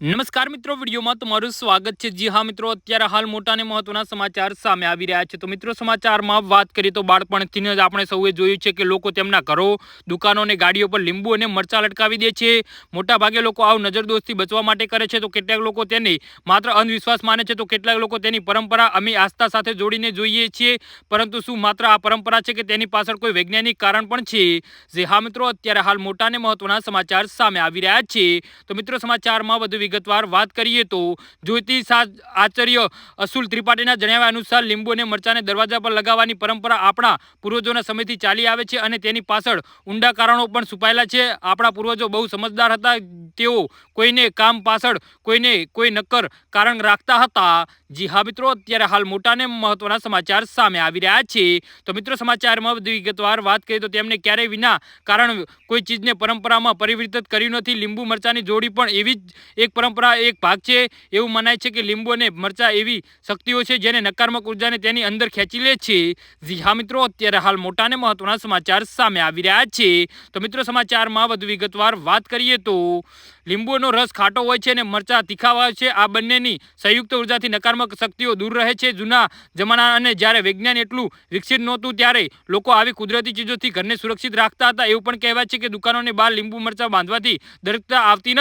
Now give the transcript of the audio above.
નમસ્કાર મિત્રો, વિડીયોમાં તમારું સ્વાગત છે। જી હા મિત્રો, અત્યારે હાલ મોટા અને મહત્વના સમાચાર સામે આવી રહ્યા છે। તો મિત્રો, સમાચારમાં વાત કરીએ તો બાળપણથી જ આપણે સૌએ જોયું છે કે લોકો તેમના ઘરો, દુકાનો અને ગાડીઓ પર લીંબુ અને મરચાં લટકાવી દે છે। મોટા ભાગે લોકો આવું નજરદોસ્તી બચવા માટે કરે છે, તો કેટલાક લોકો તેને માત્ર અંધવિશ્વાસ માને છે, તો કેટલાક લોકો તેની પરંપરા અમે આસ્થા સાથે જોડીને જોઈએ છીએ। પરંતુ શું માત્ર આ પરંપરા છે કે તેની પાછળ કોઈ વૈજ્ઞાનિક કારણ પણ છે? જે હા મિત્રો, અત્યારે હાલ મોટા અને મહત્વના સમાચાર સામે આવી રહ્યા છે। તો મિત્રો, સમાચારમાં વધુ વિગતવાર વાત કરીએ તો જ્યોતિષ આચાર્ય અસુલ ત્રિપાઠીના જણાવ્યા અનુસાર લીંબુ અને મરચાને દરવાજા પર લગાવવાની પરંપરા આપણા પૂર્વજોના સમયથી ચાલી આવે છે અને તેની પાછળ ઊંડા કારણો પણ છુપાયેલા છે। આપણા પૂર્વજો બહુ સમજદાર હતા। તેઓ કોઈને કામ પાછળ કોઈ નક્કર કારણ રાખતા હતા। જી હા મિત્રો, અત્યારે હાલ મોટા અને મહત્વના સમાચાર સામે આવી રહ્યા છે। તો મિત્રો, સમાચારમાં વધુ વિગતવાર વાત કરીએ તો તેમણે ક્યારેય વિના કારણ કોઈ ચીજને પરંપરામાં પરિવર્તિત કર્યું નથી। લીંબુ મરચાની જોડી પણ એવી જ એક પરંપરા એક ભાગ છે। એવું મનાય છે કે લીંબુ અને મરચા એવી શક્તિઓ છે જેને નકારાત્મક ઉર્જાને તેની અંદર ખેંચી લે છે। જી હા મિત્રો, અત્યારે હાલ મોટા અને મહત્વના સમાચાર સામે આવી રહ્યા છે। તો મિત્રો, સમાચારમાં વધુ વિગતવાર વાત કરીએ તો લીંબુનો રસ ખાટો હોય છે અને મરચા તીખા હોય છે। આ બંનેની સંયુક્ત ઉર્જાથી નકારાત્મક શક્તિઓ દૂર રહે છે। જૂના જમાના અને જ્યારે વિજ્ઞાન એટલું વિકસિત નહોતું ત્યારે લોકો આવી કુદરતી ચીજોથી ઘરને સુરક્ષિત રાખતા હતા। એવું પણ કહેવાય છે કે દુકાનોની બહાર લીંબુ મરચા બાંધવાથી દરિદ્રતા આવતી નથી।